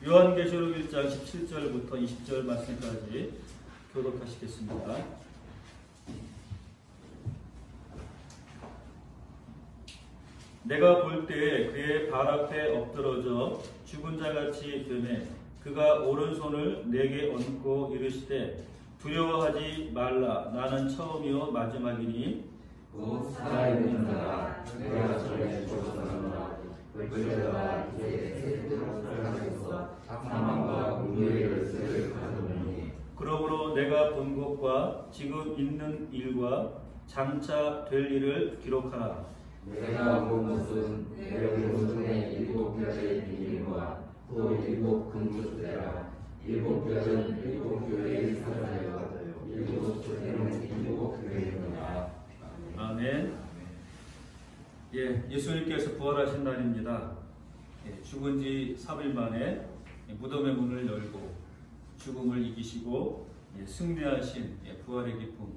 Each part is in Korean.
요한계시록 1장 17절부터 20절 말씀까지 교독하시겠습니다. 내가 볼 때에 그의 발 앞에 엎드러져 죽은 자같이 되매 그가 오른손을 내게 얹고 이르시되 두려워하지 말라. 나는 처음이요 마지막이니 곧 살아있는 자라. 내가 전에 죽었노라. 그들과 이제 새로 살아나서 사망과 공의의 열쇠를 가졌느니. 그러므로 내가 본 것과 지금 있는 일과 장차 될 일을 기록하라. 내가 본 것은 내 오른손에 일곱 별의 비밀과 또 일곱 금숫대라. 일곱 별은 일곱 교회의 사자여 일곱 숫대는 일곱 교회이니라. 아멘. 예수님께서 부활하신 날입니다. 죽은 지 3일 만에 무덤의 문을 열고 죽음을 이기시고 승리하신 부활의 기쁨,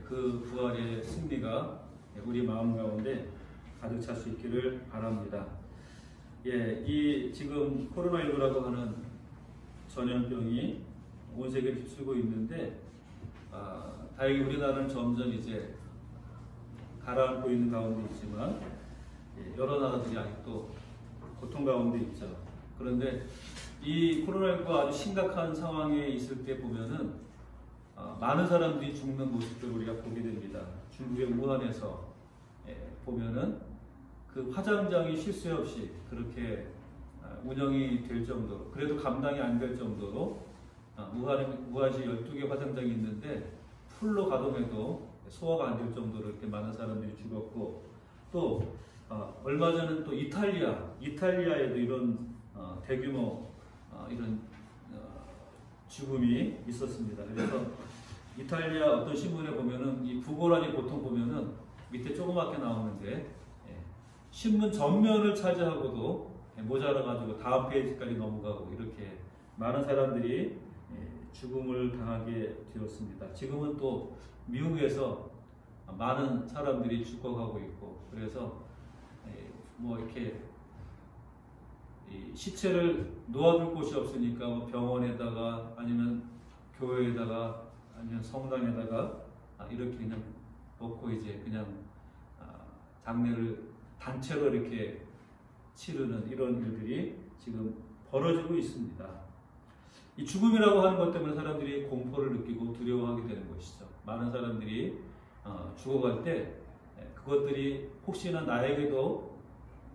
그 부활의 승리가 우리 마음 가운데 가득 찰 수 있기를 바랍니다. 이 지금 코로나19라고 하는 전염병이 온 세계를 휩쓸고 있는데, 다행히 우리나라는 점점 이제 가라앉고 있는 가운데 있지만 여러 나라들이 아직도 고통 가운데 있죠. 그런데 이 코로나19가 아주 심각한 상황에 있을 때 보면은 많은 사람들이 죽는 모습들을 우리가 보게 됩니다. 중국의 우한에서 보면은 그 화장장이 쉴 새 없이 그렇게 운영이 될 정도로, 그래도 감당이 안 될 정도로 우한시 12개 화장장이 있는데 풀로 가동해도 소화가 안 될 정도로 이렇게 많은 사람들이 죽었고, 또 얼마 전은 또 이탈리아에도 이런 대규모 이런 죽음이 있었습니다. 그래서 이탈리아 어떤 신문에 보면은 이 부고란이 보통 보면은 밑에 조그맣게 나오는데 신문 전면을 차지하고도 모자라가지고 다음 페이지까지 넘어가고 이렇게 많은 사람들이 죽음을 당하게 되었습니다. 지금은 또 미국에서 많은 사람들이 죽어가고 있고, 그래서 뭐 이렇게 시체를 놓아둘 곳이 없으니까 뭐 병원에다가 아니면 교회에다가 아니면 성당에다가 이렇게 그냥 놓고 이제 그냥 장례를 단체로 이렇게 치르는 이런 일들이 지금 벌어지고 있습니다. 이 죽음이라고 하는 것 때문에 사람들이 공포를 느끼고 두려워하게 되는 것이죠. 많은 사람들이 죽어갈 때 그것들이 혹시나 나에게도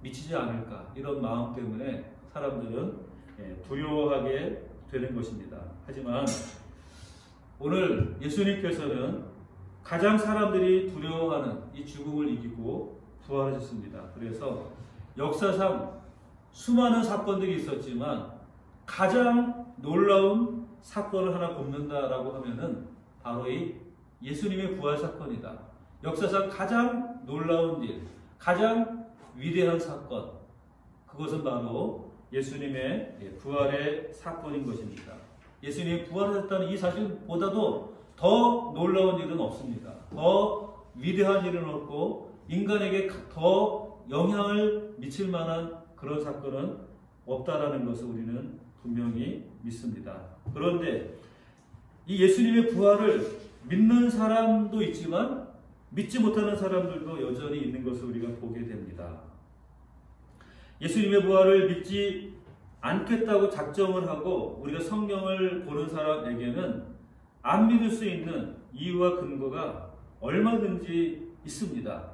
미치지 않을까, 이런 마음 때문에 사람들은 두려워하게 되는 것입니다. 하지만 오늘 예수님께서는 가장 사람들이 두려워하는 이 죽음을 이기고 부활하셨습니다. 그래서 역사상 수많은 사건들이 있었지만 가장 놀라운 사건을 하나 꼽는다라고 하면은 바로 이 예수님의 부활 사건이다. 역사상 가장 놀라운 일, 가장 위대한 사건, 그것은 바로 예수님의 부활의 사건인 것입니다. 예수님이 부활하셨다는 이 사실보다도 더 놀라운 일은 없습니다. 더 위대한 일은 없고 인간에게 더 영향을 미칠 만한 그런 사건은 없다라는 것을 우리는 분명히 믿습니다. 그런데 이 예수님의 부활을 믿는 사람도 있지만 믿지 못하는 사람들도 여전히 있는 것을 우리가 보게 됩니다. 예수님의 부활을 믿지 않겠다고 작정을 하고 우리가 성경을 보는 사람에게는 안 믿을 수 있는 이유와 근거가 얼마든지 있습니다.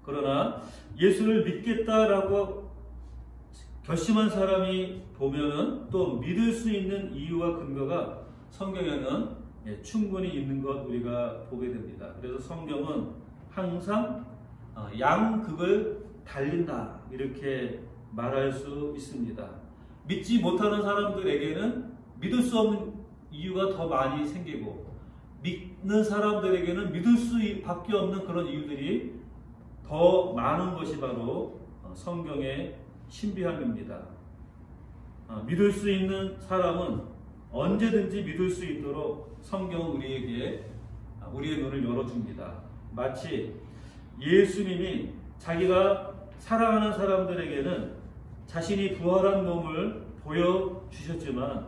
그러나 예수를 믿겠다라고 결심한 사람이 보면은 또 믿을 수 있는 이유와 근거가 성경에는 충분히 있는 것 우리가 보게 됩니다. 그래서 성경은 항상 양극을 달린다 이렇게 말할 수 있습니다. 믿지 못하는 사람들에게는 믿을 수 없는 이유가 더 많이 생기고, 믿는 사람들에게는 믿을 수밖에 없는 그런 이유들이 더 많은 것이 바로 성경의 신비함입니다. 믿을 수 있는 사람은 언제든지 믿을 수 있도록 성경은 우리에게 우리의 눈을 열어줍니다. 마치 예수님이 자기가 사랑하는 사람들에게는 자신이 부활한 몸을 보여주셨지만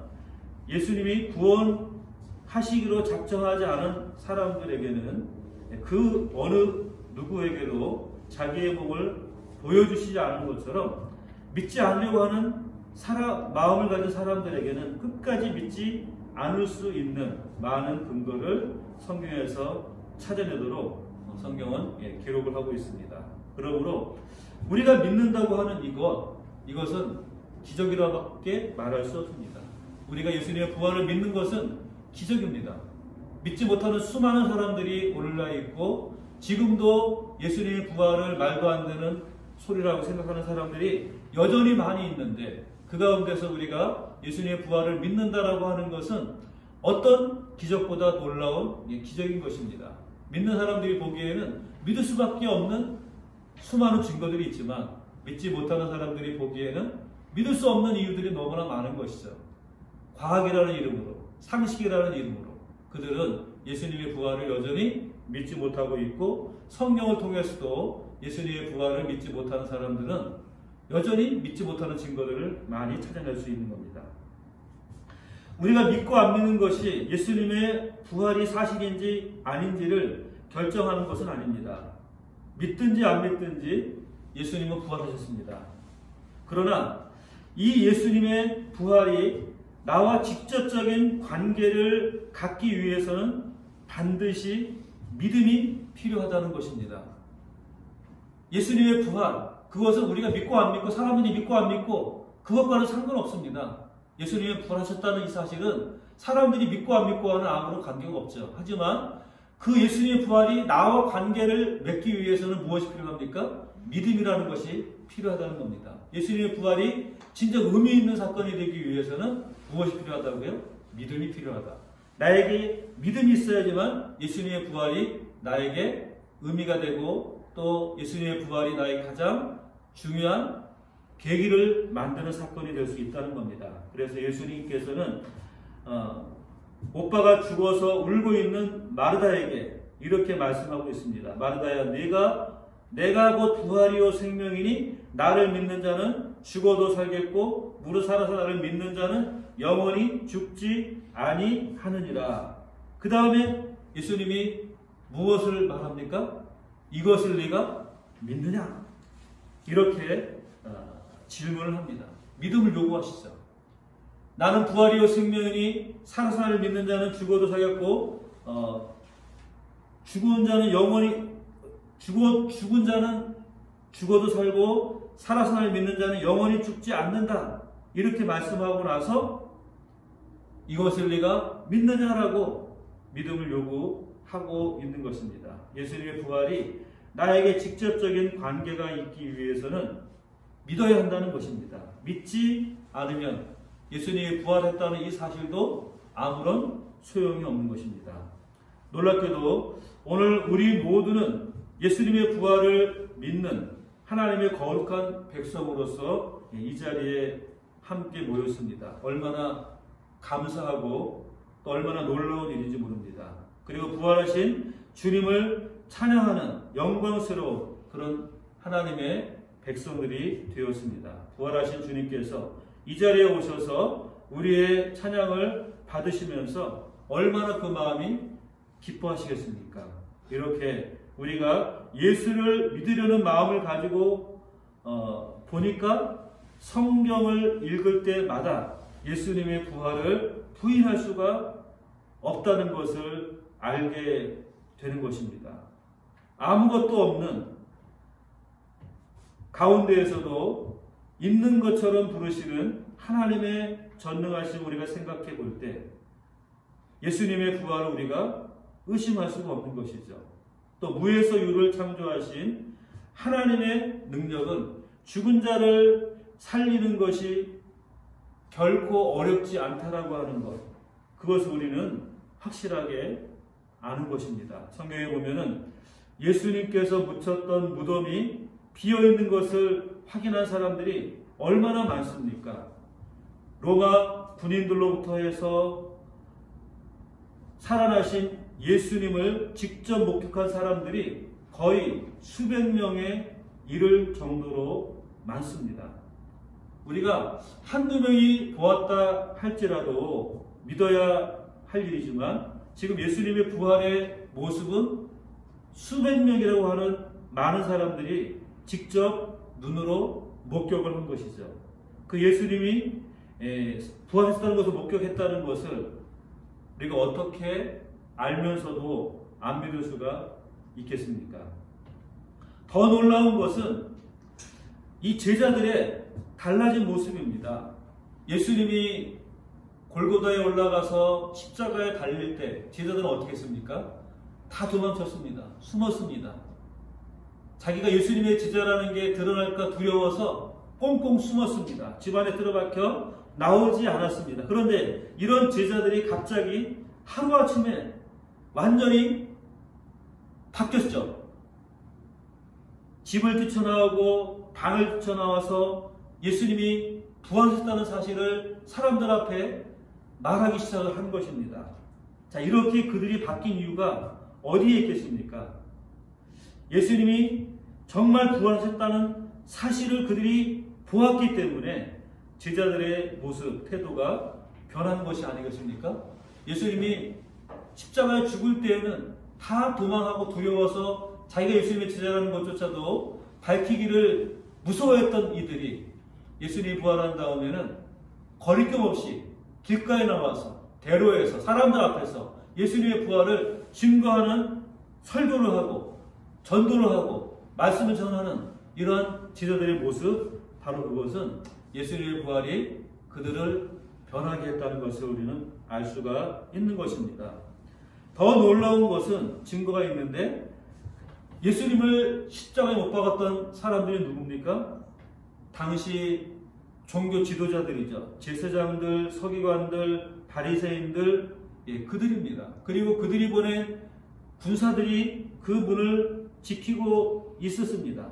예수님이 구원하시기로 작정하지 않은 사람들에게는 그 어느 누구에게도 자기의 몸을 보여주시지 않은 것처럼 믿지 않으려고 하는 마음을 가진 사람들에게는 끝까지 믿지 않을 수 있는 많은 근거를 성경에서 찾아내도록 성경은 기록을 하고 있습니다. 그러므로 우리가 믿는다고 하는 이것은 기적이라고밖에 말할 수 없습니다. 우리가 예수님의 부활을 믿는 것은 기적입니다. 믿지 못하는 수많은 사람들이 오늘날 있고 지금도 예수님의 부활을 말도 안 되는 소리라고 생각하는 사람들이 여전히 많이 있는데 그 가운데서 우리가 예수님의 부활을 믿는다라고 하는 것은 어떤 기적보다 놀라운 기적인 것입니다. 믿는 사람들이 보기에는 믿을 수밖에 없는 수많은 증거들이 있지만 믿지 못하는 사람들이 보기에는 믿을 수 없는 이유들이 너무나 많은 것이죠. 과학이라는 이름으로, 상식이라는 이름으로 그들은 예수님의 부활을 여전히 믿지 못하고 있고 성경을 통해서도 예수님의 부활을 믿지 못하는 사람들은 여전히 믿지 못하는 증거들을 많이 찾아낼 수 있는 겁니다. 우리가 믿고 안 믿는 것이 예수님의 부활이 사실인지 아닌지를 결정하는 것은 아닙니다. 믿든지 안 믿든지 예수님은 부활하셨습니다. 그러나 이 예수님의 부활이 나와 직접적인 관계를 갖기 위해서는 반드시 믿음이 필요하다는 것입니다. 예수님의 부활, 그것은 우리가 믿고 안 믿고 사람들이 믿고 안 믿고 그것과는 상관없습니다. 예수님이 부활하셨다는 이 사실은 사람들이 믿고 안 믿고와는 아무런 관계가 없죠. 하지만 그 예수님의 부활이 나와 관계를 맺기 위해서는 무엇이 필요합니까? 믿음이라는 것이 필요하다는 겁니다. 예수님의 부활이 진짜 의미 있는 사건이 되기 위해서는 무엇이 필요하다고요? 믿음이 필요하다. 나에게 믿음이 있어야지만 예수님의 부활이 나에게 의미가 되고 또 예수님의 부활이 나의 가장 중요한 계기를 만드는 사건이 될 수 있다는 겁니다. 그래서 예수님께서는 오빠가 죽어서 울고 있는 마르다에게 이렇게 말씀하고 있습니다. 마르다야, 내가 곧 부활이요 생명이니 나를 믿는 자는 죽어도 살겠고 무릇 살아서 나를 믿는 자는 영원히 죽지 아니하느니라. 그 다음에 예수님이 무엇을 말합니까? 이것을 네가 믿느냐? 이렇게 질문을 합니다. 믿음을 요구하시죠. 나는 부활이요 생명이니 살아서 나를 믿는 자는 죽어도 살겠고 죽은 자는 영원히 죽은 자는 죽어도 살고 살아서 나를 믿는 자는 영원히 죽지 않는다. 이렇게 말씀하고 나서 이것을 네가 믿느냐라고 믿음을 요구하고 있는 것입니다. 예수님의 부활이 나에게 직접적인 관계가 있기 위해서는 믿어야 한다는 것입니다. 믿지 않으면 예수님이 부활했다는 이 사실도 아무런 소용이 없는 것입니다. 놀랍게도 오늘 우리 모두는 예수님의 부활을 믿는 하나님의 거룩한 백성으로서 이 자리에 함께 모였습니다. 얼마나 감사하고 또 얼마나 놀라운 일인지 모릅니다. 그리고 부활하신 주님을 찬양하는 영광스러운 그런 하나님의 백성들이 되었습니다. 부활하신 주님께서 이 자리에 오셔서 우리의 찬양을 받으시면서 얼마나 그 마음이 기뻐하시겠습니까? 이렇게 우리가 예수를 믿으려는 마음을 가지고 보니까 성경을 읽을 때마다 예수님의 부활을 부인할 수가 없다는 것을 알게 되는 것입니다. 아무것도 없는 가운데에서도 있는 것처럼 부르시는 하나님의 전능하심 우리가 생각해 볼 때 예수님의 부활을 우리가 의심할 수가 없는 것이죠. 또 무에서 유를 창조하신 하나님의 능력은 죽은 자를 살리는 것이 결코 어렵지 않다라고 하는 것, 그것을 우리는 확실하게 아는 것입니다. 성경에 보면은 예수님께서 묻혔던 무덤이 비어있는 것을 확인한 사람들이 얼마나 많습니까? 로마 군인들로부터 해서 살아나신 예수님을 직접 목격한 사람들이 거의 수백 명에 이를 정도로 많습니다. 우리가 한두 명이 보았다 할지라도 믿어야 할 일이지만 지금 예수님의 부활의 모습은 수백 명이라고 하는 많은 사람들이 직접 눈으로 목격을 한 것이죠. 그 예수님이 부활했다는 것을 목격했다는 것을 우리가 어떻게 알면서도 안 믿을 수가 있겠습니까? 더 놀라운 것은 이 제자들의 달라진 모습입니다. 예수님이 골고다에 올라가서 십자가에 달릴 때 제자들은 어떻게 했습니까? 다 도망쳤습니다. 숨었습니다. 자기가 예수님의 제자라는 게 드러날까 두려워서 꽁꽁 숨었습니다. 집안에 들어박혀 나오지 않았습니다. 그런데 이런 제자들이 갑자기 하루아침에 완전히 바뀌었죠. 집을 뛰쳐나오고 방을 뛰쳐나와서 예수님이 부활했다는 사실을 사람들 앞에 말하기 시작을 한 것입니다. 자, 이렇게 그들이 바뀐 이유가 어디에 있겠습니까? 예수님이 정말 부활하셨다는 사실을 그들이 보았기 때문에 제자들의 모습, 태도가 변한 것이 아니겠습니까? 예수님이 십자가에 죽을 때에는 다 도망하고 두려워서 자기가 예수님의 제자라는 것조차도 밝히기를 무서워했던 이들이 예수님이 부활한 다음에는 거리낌 없이 길가에 나와서 대로에서 사람들 앞에서 예수님의 부활을 증거하는 설교를 하고 전도를 하고 말씀을 전하는 이러한 제자들의 모습, 바로 그것은 예수님의 부활이 그들을 변하게 했다는 것을 우리는 알 수가 있는 것입니다. 더 놀라운 것은 증거가 있는데 예수님을 십자가에 못 박았던 사람들이 누굽니까? 당시 종교 지도자들이죠. 제사장들, 서기관들, 바리새인들, 그들입니다. 그리고 그들이 보낸 군사들이 그 문을 지키고 있었습니다.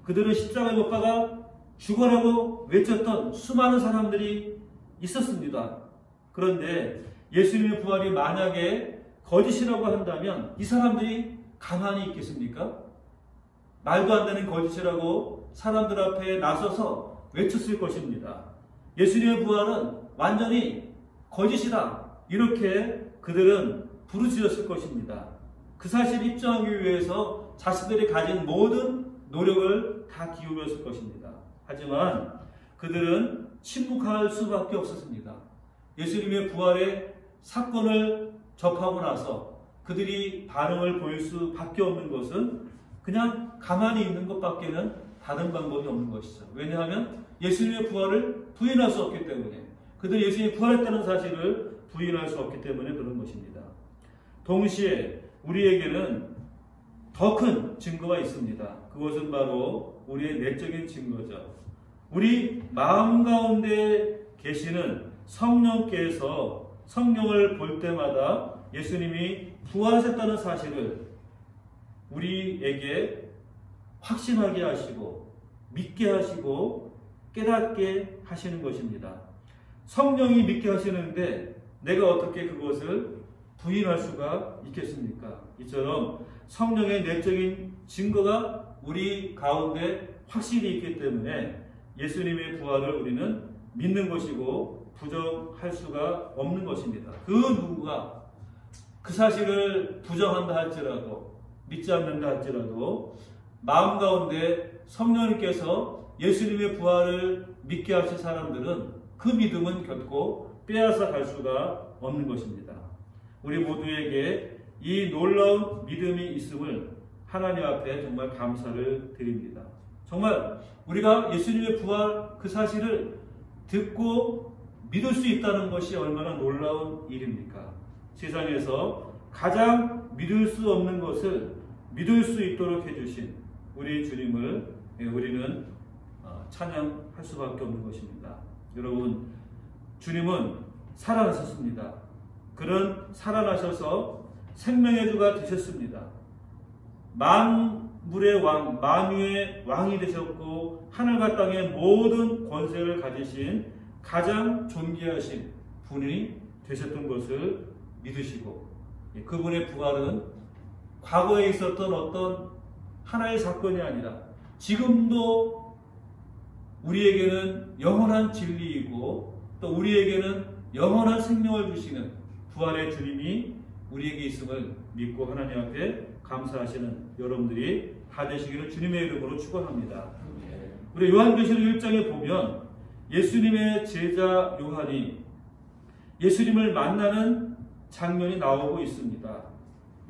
그들은 십자가에 못 박아 죽어라고 외쳤던 수많은 사람들이 있었습니다. 그런데 예수님의 부활이 만약에 거짓이라고 한다면 이 사람들이 가만히 있겠습니까? 말도 안 되는 거짓이라고 사람들 앞에 나서서 외쳤을 것입니다. 예수님의 부활은 완전히 거짓이다. 이렇게 그들은 부르짖었을 것입니다. 그 사실을 입증하기 위해서 자신들이 가진 모든 노력을 다 기울였을 것입니다. 하지만 그들은 침묵할 수밖에 없었습니다. 예수님의 부활의 사건을 접하고 나서 그들이 반응을 보일 수밖에 없는 것은 그냥 가만히 있는 것밖에는 다른 방법이 없는 것이죠. 왜냐하면 예수님의 부활을 부인할 수 없기 때문에, 그들이 예수님이 부활했다는 사실을 부인할 수 없기 때문에 그런 것입니다. 동시에 우리에게는 더 큰 증거가 있습니다. 그것은 바로 우리의 내적인 증거죠. 우리 마음 가운데 계시는 성령께서 성령을 볼 때마다 예수님이 부활하셨다는 사실을 우리에게 확신하게 하시고 믿게 하시고 깨닫게 하시는 것입니다. 성령이 믿게 하시는데 내가 어떻게 그것을 부인할 수가 있겠습니까? 이처럼 성령의 내적인 증거가 우리 가운데 확실히 있기 때문에 예수님의 부활을 우리는 믿는 것이고 부정할 수가 없는 것입니다. 그 누구가 그 사실을 부정한다 할지라도, 믿지 않는다 할지라도 마음 가운데 성령님께서 예수님의 부활을 믿게 하실 사람들은 그 믿음은 결코 빼앗아 갈 수가 없는 것입니다. 우리 모두에게 이 놀라운 믿음이 있음을 하나님 앞에 정말 감사를 드립니다. 정말 우리가 예수님의 부활 그 사실을 듣고 믿을 수 있다는 것이 얼마나 놀라운 일입니까? 세상에서 가장 믿을 수 없는 것을 믿을 수 있도록 해주신 우리 주님을 우리는 찬양할 수밖에 없는 것입니다. 여러분, 주님은 살아나셨습니다. 그는 살아나셔서 생명의 주가 되셨습니다. 만물의 왕, 만유의 왕이 되셨고 하늘과 땅의 모든 권세를 가지신 가장 존귀하신 분이 되셨던 것을 믿으시고, 그분의 부활은 과거에 있었던 어떤 하나의 사건이 아니라 지금도 우리에게는 영원한 진리이고 또 우리에게는 영원한 생명을 주시는 부활의 주님이 우리에게 있음을 믿고 하나님 앞에 감사하시는 여러분들이 다 되시기를 주님의 이름으로 축원합니다. 우리 요한계시록 1장에 보면 예수님의 제자 요한이 예수님을 만나는 장면이 나오고 있습니다.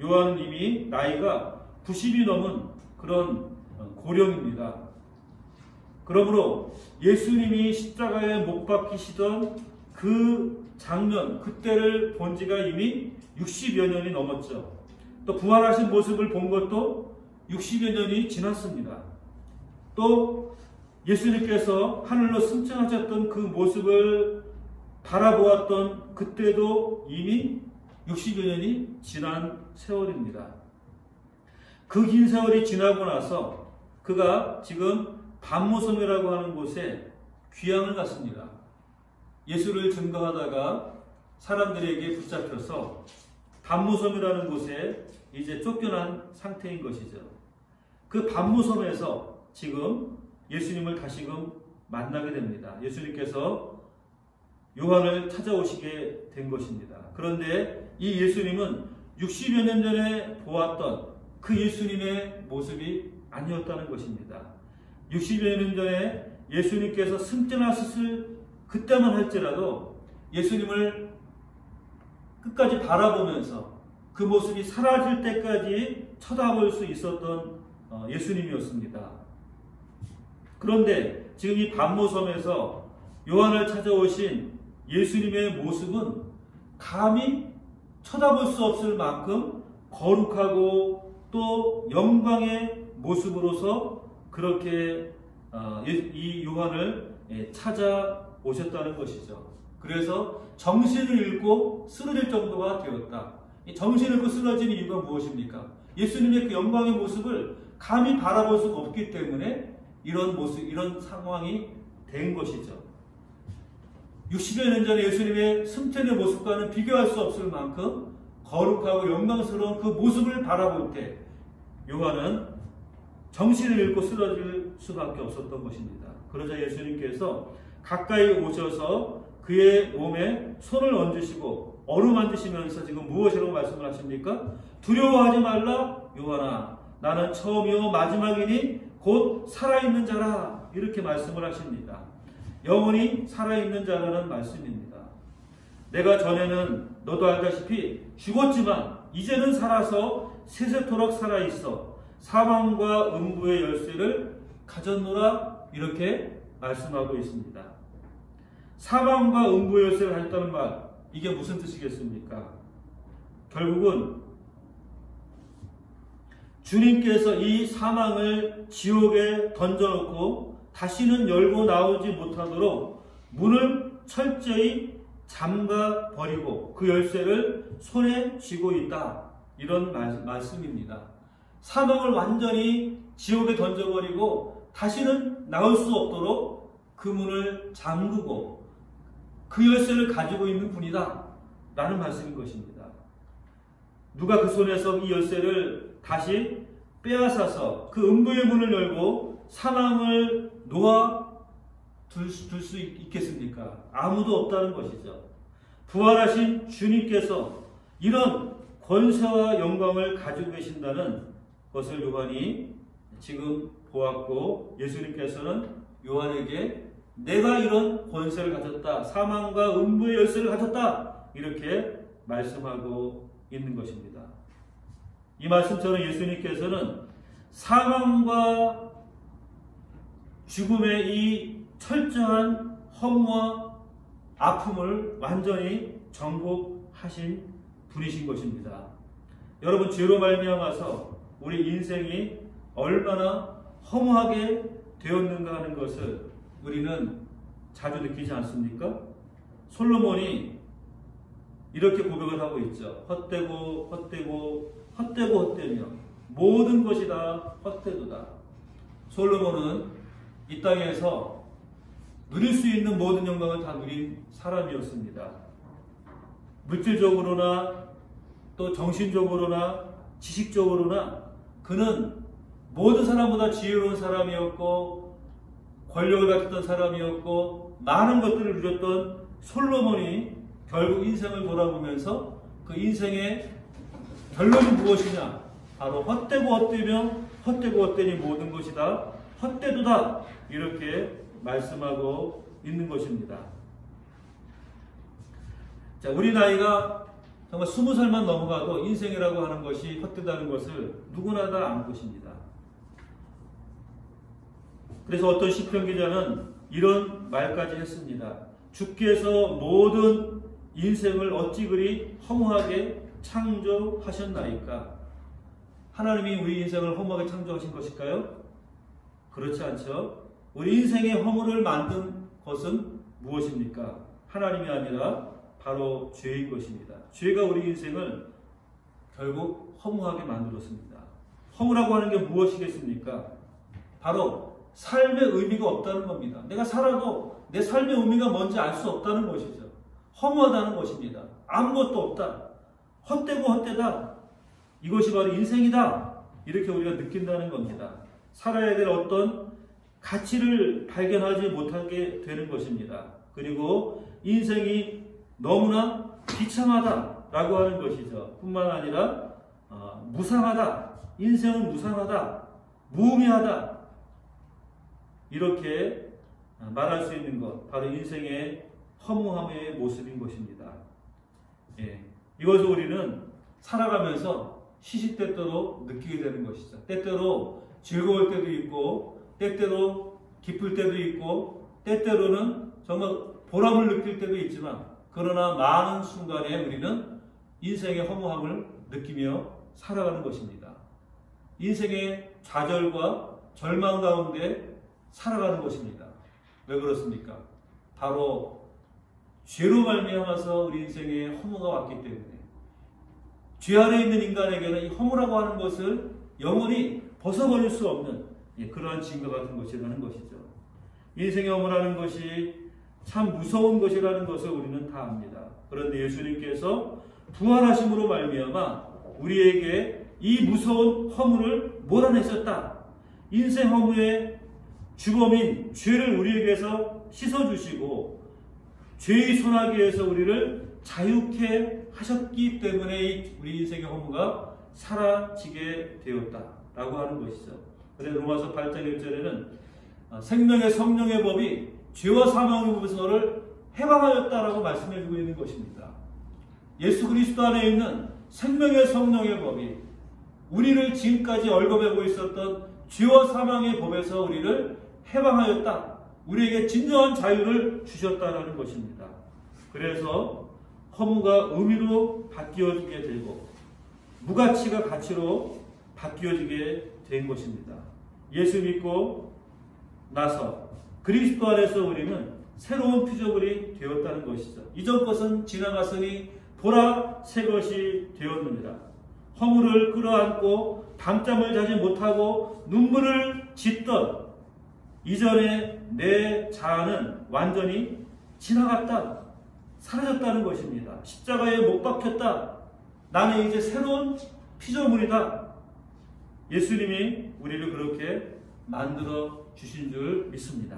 요한은 이미 나이가 90이 넘은 그런 고령입니다. 그러므로 예수님이 십자가에 못 박히시던 그 장면, 그때를 본 지가 이미 60여 년이 넘었죠. 또 부활하신 모습을 본 것도 60여 년이 지났습니다. 또 예수님께서 하늘로 승천하셨던 그 모습을 바라보았던 그때도 이미 60여 년이 지난 세월입니다. 그 긴 세월이 지나고 나서 그가 지금 반모섬이라고 하는 곳에 귀향을 갔습니다. 예수를 증거하다가 사람들에게 붙잡혀서 반모섬이라는 곳에 이제 쫓겨난 상태인 것이죠. 그 반모섬에서 지금 예수님을 다시금 만나게 됩니다. 예수님께서 요한을 찾아오시게 된 것입니다. 그런데 이 예수님은 60여 년 전에 보았던 그 예수님의 모습이 아니었다는 것입니다. 60여 년 전에 예수님께서 승천하셨을 그때만 할지라도 예수님을 끝까지 바라보면서 그 모습이 사라질 때까지 쳐다볼 수 있었던 예수님이었습니다. 그런데 지금 이 반모섬에서 요한을 찾아오신 예수님의 모습은 감히 쳐다볼 수 없을 만큼 거룩하고 또 영광의 모습으로서 그렇게 이 요한을 찾아오셨다는 것이죠. 그래서 정신을 잃고 쓰러질 정도가 되었다. 이 정신을 잃고 쓰러진 이유가 무엇입니까? 예수님의 그 영광의 모습을 감히 바라볼 수가 없기 때문에 이런 모습, 이런 상황이 된 것이죠. 60여 년 전에 예수님의 승천의 모습과는 비교할 수 없을 만큼 거룩하고 영광스러운 그 모습을 바라볼 때 요한은 정신을 잃고 쓰러질 수밖에 없었던 것입니다. 그러자 예수님께서 가까이 오셔서 그의 몸에 손을 얹으시고 어루만지시면서 지금 무엇이라고 말씀을 하십니까? 두려워하지 말라 요한아, 나는 처음이요 마지막이니 곧 살아있는 자라, 이렇게 말씀을 하십니다. 영원히 살아있는 자라는 말씀입니다. 내가 전에는 너도 알다시피 죽었지만 이제는 살아서 세세토록 살아있어 사망과 음부의 열쇠를 가졌노라, 이렇게 말씀하고 있습니다. 사망과 음부의 열쇠를 가졌다는 말, 이게 무슨 뜻이겠습니까? 결국은 주님께서 이 사망을 지옥에 던져놓고 다시는 열고 나오지 못하도록 문을 철저히 잠가 버리고 그 열쇠를 손에 쥐고 있다, 이런 말씀입니다. 사망을 완전히 지옥에 던져버리고 다시는 나올 수 없도록 그 문을 잠그고 그 열쇠를 가지고 있는 분이다 라는 말씀인 것입니다. 누가 그 손에서 이 열쇠를 다시 빼앗아서 그 음부의 문을 열고 사망을 놓아 둘 수 있겠습니까? 아무도 없다는 것이죠. 부활하신 주님께서 이런 권세와 영광을 가지고 계신다는 것을 요한이 지금 보았고, 예수님께서는 요한에게 내가 이런 권세를 가졌다, 사망과 음부의 열쇠를 가졌다, 이렇게 말씀하고 있는 것입니다. 이 말씀처럼 예수님께서는 사망과 죽음의 이 철저한 허무와 아픔을 완전히 정복하신 분이신 것입니다. 여러분, 죄로 말미암아서 우리 인생이 얼마나 허무하게 되었는가 하는 것을 우리는 자주 느끼지 않습니까? 솔로몬이 이렇게 고백을 하고 있죠. 헛되고 헛되고 헛되고 헛되며 모든 것이 다 헛되도다. 솔로몬은 이 땅에서 누릴 수 있는 모든 영광을 다 누린 사람이었습니다. 물질적으로나 또 정신적으로나 지식적으로나 그는 모든 사람보다 지혜로운 사람이었고 권력을 가졌던 사람이었고 많은 것들을 누렸던 솔로몬이 결국 인생을 돌아보면서 그 인생의 결론이 무엇이냐? 바로 헛되고 헛되며 헛되고 헛되니 모든 것이다. 헛되도다. 이렇게 말씀하고 있는 것입니다. 자, 우리 나이가 정말 20살만 넘어가도 인생이라고 하는 것이 헛되다는 것을 누구나 다 아는 것입니다. 그래서 어떤 시편 기자는 이런 말까지 했습니다. 주께서 모든 인생을 어찌 그리 허무하게 창조하셨나이까? 하나님이 우리 인생을 허무하게 창조하신 것일까요? 그렇지 않죠. 우리 인생의 허물을 만든 것은 무엇입니까? 하나님이 아니라 바로 죄인 것입니다. 죄가 우리 인생을 결국 허무하게 만들었습니다. 허무라고 하는 게 무엇이겠습니까? 바로 삶의 의미가 없다는 겁니다. 내가 살아도 내 삶의 의미가 뭔지 알 수 없다는 것이죠. 허무하다는 것입니다. 아무것도 없다. 헛되고 헛되다. 이것이 바로 인생이다. 이렇게 우리가 느낀다는 겁니다. 살아야 될 어떤 가치를 발견하지 못하게 되는 것입니다. 그리고 인생이 너무나 비참하다라고 하는 것이죠. 뿐만 아니라 무상하다. 인생은 무상하다. 무의미하다. 이렇게 말할 수 있는 것, 바로 인생의 허무함의 모습인 것입니다. 예, 이것을 우리는 살아가면서 시시때때로 느끼게 되는 것이죠. 때때로 즐거울 때도 있고, 때때로 기쁠 때도 있고, 때때로는 정말 보람을 느낄 때도 있지만, 그러나 많은 순간에 우리는 인생의 허무함을 느끼며 살아가는 것입니다. 인생의 좌절과 절망 가운데 살아가는 것입니다. 왜 그렇습니까? 바로 죄로 말미암아서 우리 인생에 허무가 왔기 때문에 죄 아래 있는 인간에게는 이 허무라고 하는 것을 영원히 벗어버릴 수 없는 그러한 증거 같은 것이라는 것이죠. 인생의 허무라는 것이 참 무서운 것이라는 것을 우리는 다 압니다. 그런데 예수님께서 부활하심으로 말미암아 우리에게 이 무서운 허무를 몰아내셨다. 인생 허무의 주범인 죄를 우리에게서 씻어주시고 죄의 소나기에서 우리를 자유케 하셨기 때문에 우리 인생의 허무가 사라지게 되었다라고 하는 것이죠. 그래서 로마서 8장 1절에는 생명의 성령의 법이 죄와 사망의 법에서 너를 해방하였다라고 말씀해주고 있는 것입니다. 예수 그리스도 안에 있는 생명의 성령의 법이 우리를 지금까지 얽어매고 있었던 죄와 사망의 법에서 우리를 해방하였다. 우리에게 진정한 자유를 주셨다라는 것입니다. 그래서 허무가 의미로 바뀌어지게 되고 무가치가 가치로 바뀌어지게 된 것입니다. 예수 믿고 나서 그리스도 안에서 우리는 새로운 피조물이 되었다는 것이죠. 이전 것은 지나갔으니 보라 새 것이 되었느니라. 허물을 끌어안고 밤잠을 자지 못하고 눈물을 짓던 이전에 내 자아는 완전히 지나갔다. 사라졌다는 것입니다. 십자가에 못 박혔다. 나는 이제 새로운 피조물이다. 예수님이 우리를 그렇게 만들어 주신 줄 믿습니다.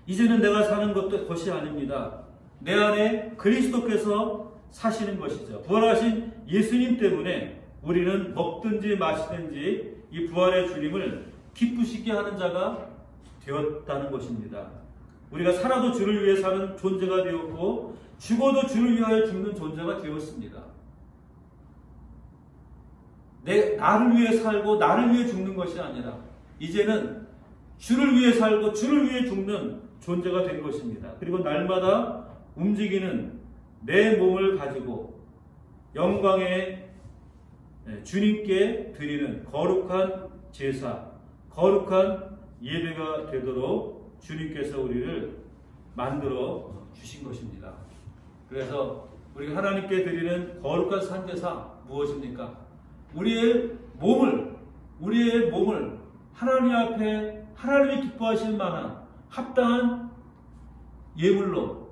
이제는 내가 사는 것이 아닙니다. 내 안에 그리스도께서 사시는 것이죠. 부활하신 예수님 때문에 우리는 먹든지 마시든지 이 부활의 주님을 기쁘시게 하는 자가 되었다는 것입니다. 우리가 살아도 주를 위해 사는 존재가 되었고 죽어도 주를 위하여 죽는 존재가 되었습니다. 나를 위해 살고 나를 위해 죽는 것이 아니라 이제는 주를 위해 살고 주를 위해 죽는 존재가 된 것입니다. 그리고 날마다 움직이는 내 몸을 가지고 영광의 주님께 드리는 거룩한 제사, 거룩한 예배가 되도록 주님께서 우리를 만들어 주신 것입니다. 그래서 우리가 하나님께 드리는 거룩한 산제사 무엇입니까? 우리의 몸을 하나님 앞에 하나님이 기뻐하실 만한 합당한 예물로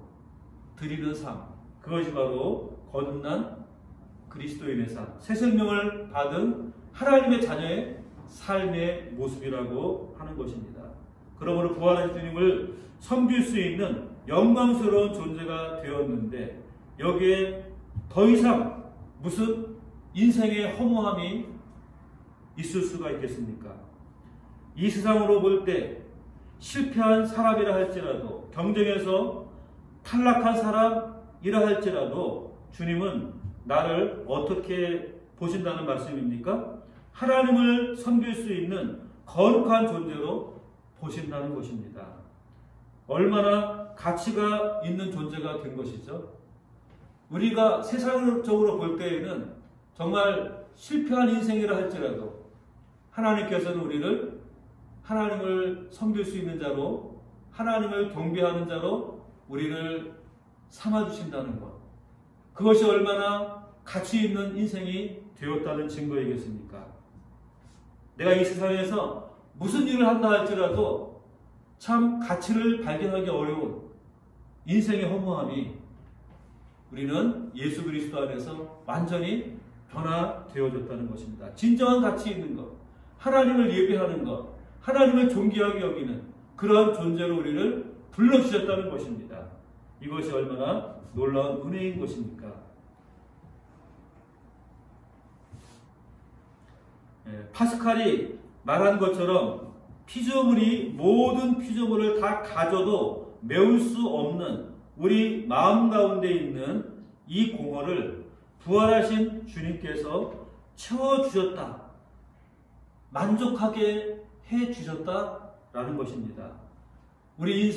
드리는 삶, 그것이 바로 거듭난 그리스도인의 삶, 새 생명을 받은 하나님의 자녀의 삶의 모습이라고 하는 것입니다. 그러므로 부활한 주님을 섬길 수 있는 영광스러운 존재가 되었는데 여기에 더 이상 무슨 인생의 허무함이 있을 수가 있겠습니까? 이 세상으로 볼 때 실패한 사람이라 할지라도 경쟁에서 탈락한 사람이라 할지라도 주님은 나를 어떻게 보신다는 말씀입니까? 하나님을 섬길 수 있는 거룩한 존재로 보신다는 것입니다. 얼마나 가치가 있는 존재가 된 것이죠. 우리가 세상적으로 볼 때에는 정말 실패한 인생이라 할지라도 하나님께서는 우리를 하나님을 섬길 수 있는 자로, 하나님을 경배하는 자로 우리를 삼아주신다는 것, 그것이 얼마나 가치 있는 인생이 되었다는 증거이겠습니까? 내가 이 세상에서 무슨 일을 한다 할지라도 참 가치를 발견하기 어려운 인생의 허무함이 우리는 예수 그리스도 안에서 완전히 변화되어졌다는 것입니다. 진정한 가치 있는 것, 하나님을 예배하는 것, 하나님을 존귀하게 여기는 그러한 존재로 우리를 불러주셨다는 것입니다. 이것이 얼마나 놀라운 은혜인 것입니까? 파스칼이 말한 것처럼 피조물이 모든 피조물을 다 가져도 메울 수 없는 우리 마음 가운데 있는 이 공허를 부활하신 주님께서 채워주셨다, 만족하게 해주셨다라는 것입니다. 우리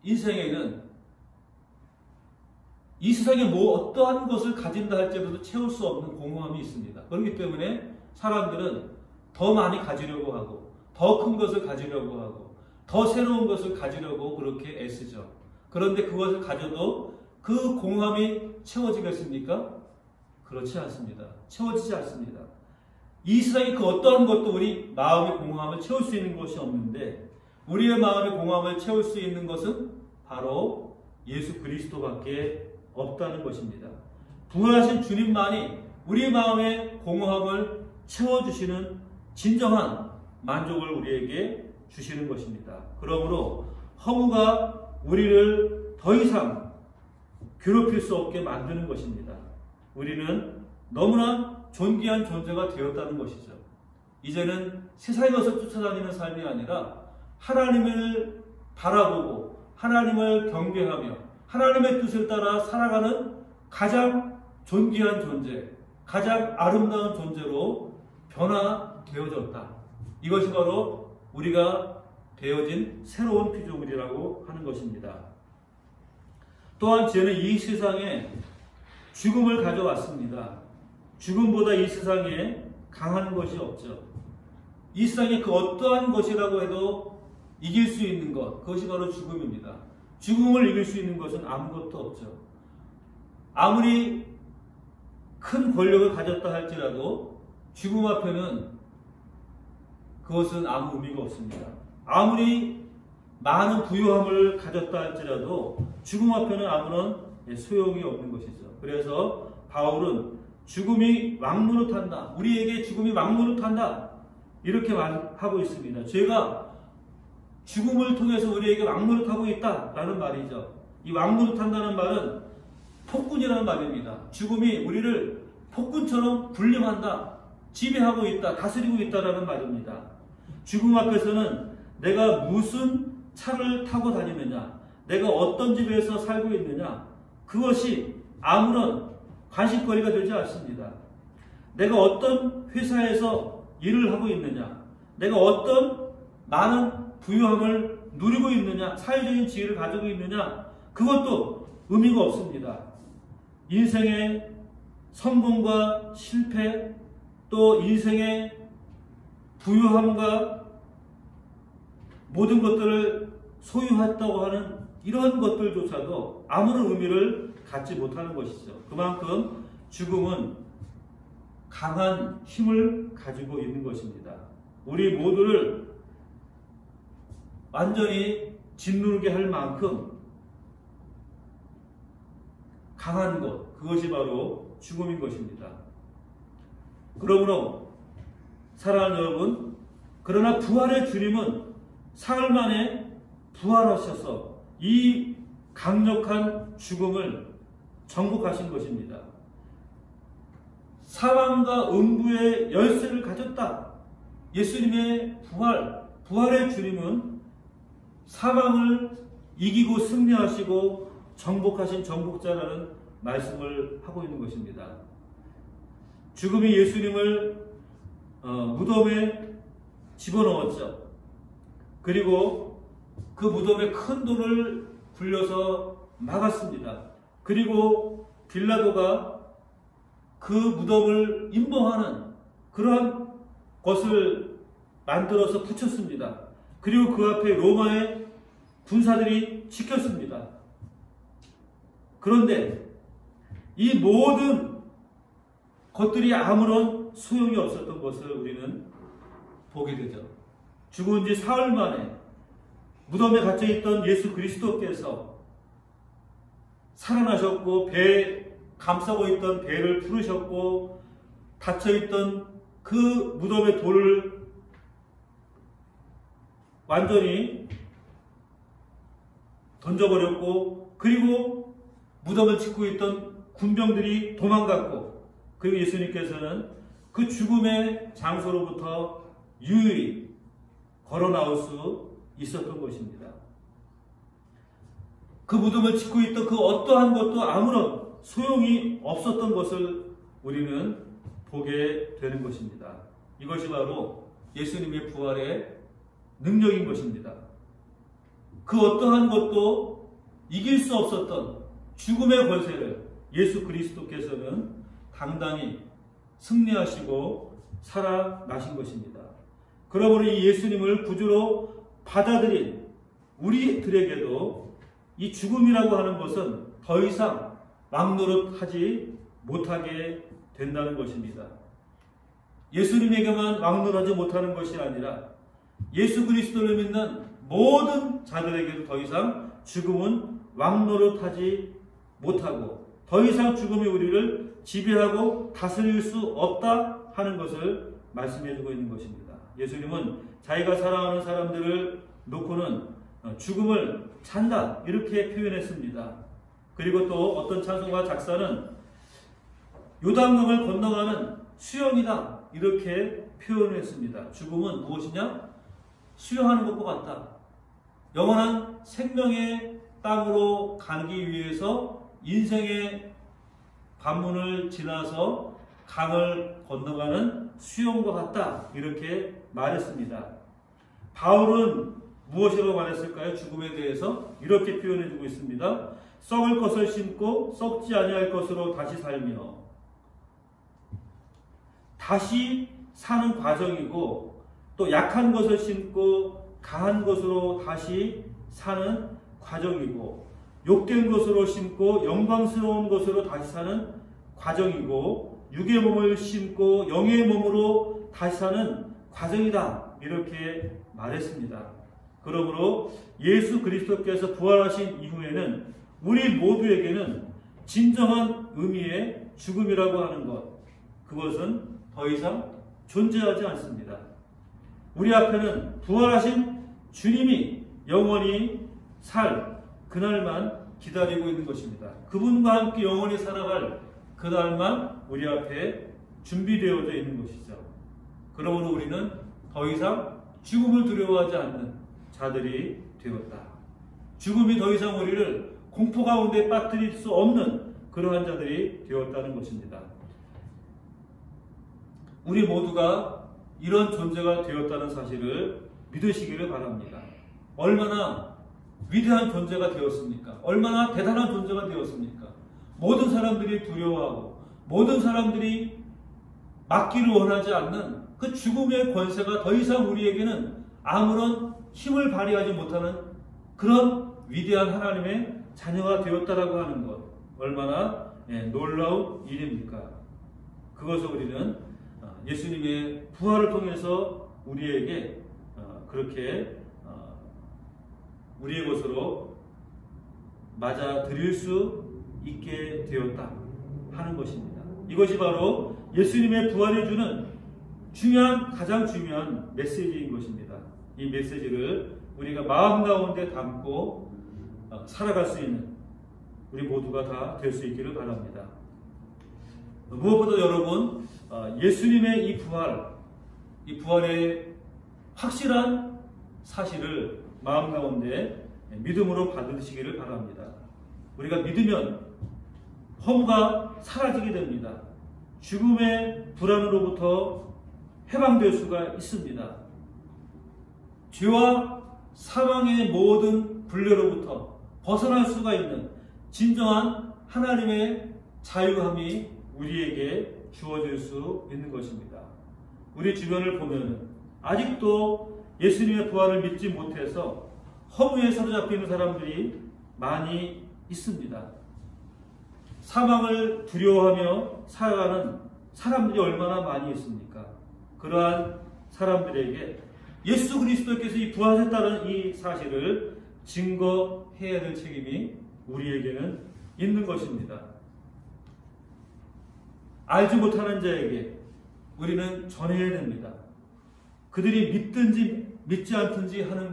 인생에는 이 세상에 어떠한 것을 가진다 할지라도 채울 수 없는 공허함이 있습니다. 그렇기 때문에 사람들은 더 많이 가지려고 하고, 더 큰 것을 가지려고 하고, 더 새로운 것을 가지려고 그렇게 애쓰죠. 그런데 그것을 가져도 그 공허함이 채워지겠습니까? 그렇지 않습니다. 채워지지 않습니다. 이 세상의 그 어떠한 것도 우리 마음의 공허함을 채울 수 있는 것이 없는데, 우리의 마음의 공허함을 채울 수 있는 것은 바로 예수 그리스도밖에 없다는 것입니다. 부활하신 주님만이 우리 마음의 공허함을 채워주시는 진정한 만족을 우리에게 주시는 것입니다. 그러므로 허무가 우리를 더 이상 괴롭힐 수 없게 만드는 것입니다. 우리는 너무나 존귀한 존재가 되었다는 것이죠. 이제는 세상의 것을 쫓아다니는 삶이 아니라 하나님을 바라보고 하나님을 경배하며 하나님의 뜻을 따라 살아가는 가장 존귀한 존재, 가장 아름다운 존재로 변화되어졌다. 이것이 바로 우리가 되어진 새로운 피조물이라고 하는 것입니다. 또한 죄는 이 세상에 죽음을 가져왔습니다. 죽음보다 이 세상에 강한 것이 없죠. 이 세상에 그 어떠한 것이라고 해도 이길 수 있는 것, 그것이 바로 죽음입니다. 죽음을 이길 수 있는 것은 아무것도 없죠. 아무리 큰 권력을 가졌다 할지라도 죽음 앞에는 그것은 아무 의미가 없습니다. 아무리 많은 부유함을 가졌다 할지라도 죽음 앞에는 아무런 소용이 없는 것이죠. 그래서 바울은 죽음이 왕노릇한다, 우리에게 죽음이 왕노릇한다, 이렇게 말하고 있습니다. 죄가 죽음을 통해서 우리에게 왕노릇하고 있다라는 말이죠. 이 왕노릇한다는 말은 폭군이라는 말입니다. 죽음이 우리를 폭군처럼 군림한다, 지배하고 있다, 다스리고 있다라는 말입니다. 죽음 앞에서는 내가 무슨 차를 타고 다니느냐, 내가 어떤 집에서 살고 있느냐, 그것이 아무런 관심거리가 되지 않습니다. 내가 어떤 회사에서 일을 하고 있느냐, 내가 어떤 많은 부유함을 누리고 있느냐, 사회적인 지위를 가지고 있느냐, 그것도 의미가 없습니다. 인생의 성공과 실패, 또 인생의 부유함과 모든 것들을 소유했다고 하는 이런 것들조차도 아무런 의미를 갖지 못하는 것이죠. 그만큼 죽음은 강한 힘을 가지고 있는 것입니다. 우리 모두를 완전히 짓누르게 할 만큼 강한 것, 그것이 바로 죽음인 것입니다. 그러므로 사랑하는 여러분, 그러나 부활의 주님은 사흘 만에 부활하셔서 이 강력한 죽음을 정복하신 것입니다. 사망과 음부의 열쇠를 가졌다. 예수님의 부활의 주님은 사망을 이기고 승리하시고 정복하신 정복자라는 말씀을 하고 있는 것입니다. 죽음이 예수님을 무덤에 집어넣었죠. 그리고 그 무덤에 큰 돌을 굴려서 막았습니다. 그리고 빌라도가 그 무덤을 임봉하는 그러한 것을 만들어서 붙였습니다. 그리고 그 앞에 로마의 군사들이 지켰습니다. 그런데 이 모든 것들이 아무런 소용이 없었던 것을 우리는 보게 되죠. 죽은 지 사흘 만에 무덤에 갇혀있던 예수 그리스도께서 살아나셨고, 배에 감싸고 있던 배를 풀으셨고, 닫혀있던 그 무덤의 돌을 완전히 던져버렸고, 그리고 무덤을 짓고 있던 군병들이 도망갔고, 그리고 예수님께서는 그 죽음의 장소로부터 유유히 걸어 나올 수 있었던 것입니다. 그 무덤을 짓고 있던 그 어떠한 것도 아무런 소용이 없었던 것을 우리는 보게 되는 것입니다. 이것이 바로 예수님의 부활의 능력인 것입니다. 그 어떠한 것도 이길 수 없었던 죽음의 권세를 예수 그리스도께서는 당당히 승리하시고 살아나신 것입니다. 그러므로 이 예수님을 구주로 받아들인 우리들에게도 이 죽음이라고 하는 것은 더 이상 왕노릇하지 못하게 된다는 것입니다. 예수님에게만 왕노릇하지 못하는 것이 아니라 예수 그리스도를 믿는 모든 자들에게도 더 이상 죽음은 왕노릇하지 못하고 더 이상 죽음이 우리를 지배하고 다스릴 수 없다 하는 것을 말씀해주고 있는 것입니다. 예수님은 자기가 사랑하는 사람들을 놓고는 죽음을 찬다 이렇게 표현했습니다. 그리고 또 어떤 찬송가 작사는 요단강을 건너가는 수영이다 이렇게 표현했습니다. 죽음은 무엇이냐? 수영하는 것과 같다. 영원한 생명의 땅으로 가기 위해서 인생의 관문을 지나서 강을 건너가는 수영과 같다 이렇게 말했습니다. 바울은 무엇이라고 말했을까요? 죽음에 대해서 이렇게 표현해주고 있습니다. 썩을 것을 심고 썩지 아니할 것으로 다시 살며, 다시 사는 과정이고, 또 약한 것을 심고 강한 것으로 다시 사는 과정이고, 욕된 것으로 심고 영광스러운 것으로 다시 사는 과정이고, 육의 몸을 심고 영의 몸으로 다시 사는 과정이다 이렇게 말했습니다. 그러므로 예수 그리스도께서 부활하신 이후에는 우리 모두에게는 진정한 의미의 죽음이라고 하는 것, 그것은 더 이상 존재하지 않습니다. 우리 앞에는 부활하신 주님이 영원히 살 그날만 기다리고 있는 것입니다. 그분과 함께 영원히 살아갈 그날만 우리 앞에 준비되어져 있는 것이죠. 그러므로 우리는 더 이상 죽음을 두려워하지 않는 자들이 되었다. 죽음이 더 이상 우리를 공포 가운데 빠뜨릴 수 없는 그러한 자들이 되었다는 것입니다. 우리 모두가 이런 존재가 되었다는 사실을 믿으시기를 바랍니다. 얼마나 위대한 존재가 되었습니까? 얼마나 대단한 존재가 되었습니까? 모든 사람들이 두려워하고 모든 사람들이 막기를 원하지 않는 그 죽음의 권세가 더 이상 우리에게는 아무런 힘을 발휘하지 못하는 그런 위대한 하나님의 자녀가 되었다라고 하는 것, 얼마나 놀라운 일입니까? 그것을 우리는 예수님의 부활을 통해서 우리에게 그렇게 우리의 것으로 맞아들일 수 있게 되었다 하는 것입니다. 이것이 바로 예수님의 부활이 주는 가장 중요한 메시지인 것입니다. 이 메시지를 우리가 마음 가운데 담고 살아갈 수 있는 우리 모두가 다 될 수 있기를 바랍니다. 무엇보다 여러분, 예수님의 이 부활의 확실한 사실을 마음 가운데 믿음으로 받으시기를 바랍니다. 우리가 믿으면 허무가 사라지게 됩니다. 죽음의 불안으로부터 해방될 수가 있습니다. 죄와 사망의 모든 분례로부터 벗어날 수가 있는 진정한 하나님의 자유함이 우리에게 주어질 수 있는 것입니다. 우리 주변을 보면 아직도 예수님의 부활을 믿지 못해서 허무에 사로잡혀 있는 사람들이 많이 있습니다. 사망을 두려워하며 살아가는 사람들이 얼마나 많이 있습니까? 그러한 사람들에게 예수 그리스도께서 이 부활했다는 이 사실을 증거해야 될 책임이 우리에게는 있는 것입니다. 알지 못하는 자에게 우리는 전해야 됩니다. 그들이 믿든지 믿지 않든지 하는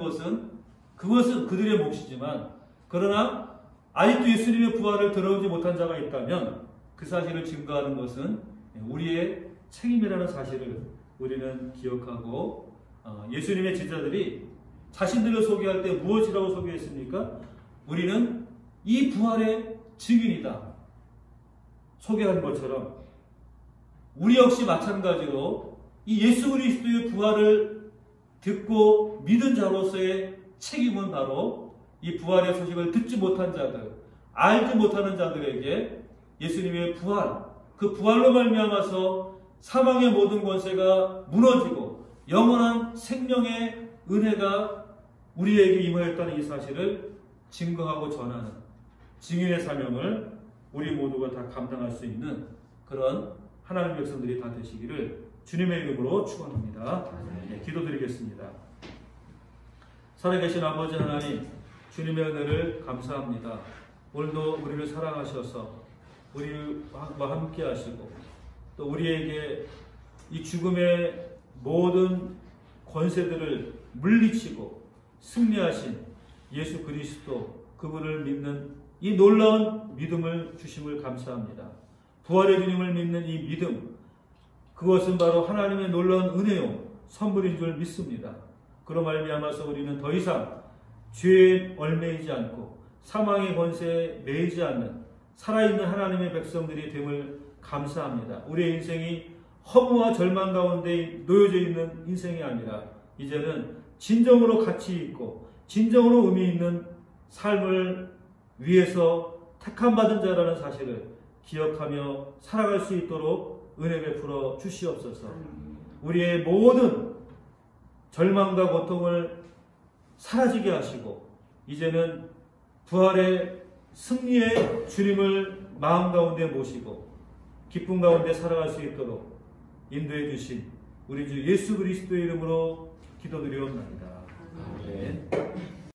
그것은 그들의 몫이지만, 그러나 아직도 예수님의 부활을 들어오지 못한 자가 있다면 그 사실을 증거하는 것은 우리의 책임이라는 사실을 우리는 기억하고, 예수님의 제자들이 자신들을 소개할 때 무엇이라고 소개했습니까? 우리는 이 부활의 증인이다 소개한 것처럼 우리 역시 마찬가지로 이 예수 그리스도의 부활을 듣고 믿은 자로서의 책임은 바로 이 부활의 소식을 듣지 못한 자들, 알지 못하는 자들에게 예수님의 부활, 그 부활로 말미암아서 사망의 모든 권세가 무너지고 영원한 생명의 은혜가 우리에게 임하였다는 이 사실을 증거하고 전하는 증인의 사명을 우리 모두가 다 감당할 수 있는 그런 하나님의 백성들이 다 되시기를 주님의 이름으로 축원합니다. 네, 기도드리겠습니다. 살아계신 아버지 하나님, 주님의 은혜를 감사합니다. 오늘도 우리를 사랑하셔서 우리와 함께 하시고 또 우리에게 이 죽음의 모든 권세들을 물리치고 승리하신 예수 그리스도, 그분을 믿는 이 놀라운 믿음을 주심을 감사합니다. 부활의 주님을 믿는 이 믿음, 그것은 바로 하나님의 놀라운 은혜요 선물인 줄 믿습니다. 그로 말미암아서 우리는 더 이상 죄에 얽매이지 않고 사망의 권세에 매이지 않는 살아있는 하나님의 백성들이 됨을 감사합니다. 우리의 인생이 허무와 절망 가운데 놓여져 있는 인생이 아니라 이제는 진정으로 가치 있고 진정으로 의미 있는 삶을 위해서 택함받은 자라는 사실을 기억하며 살아갈 수 있도록 은혜 베풀어 주시옵소서. 우리의 모든 절망과 고통을 사라지게 하시고 이제는 부활의 승리의 주님을 마음 가운데 모시고 기쁨 가운데 살아갈 수 있도록 인도해 주신 우리 주 예수 그리스도의 이름으로 기도드리옵나이다. 아멘.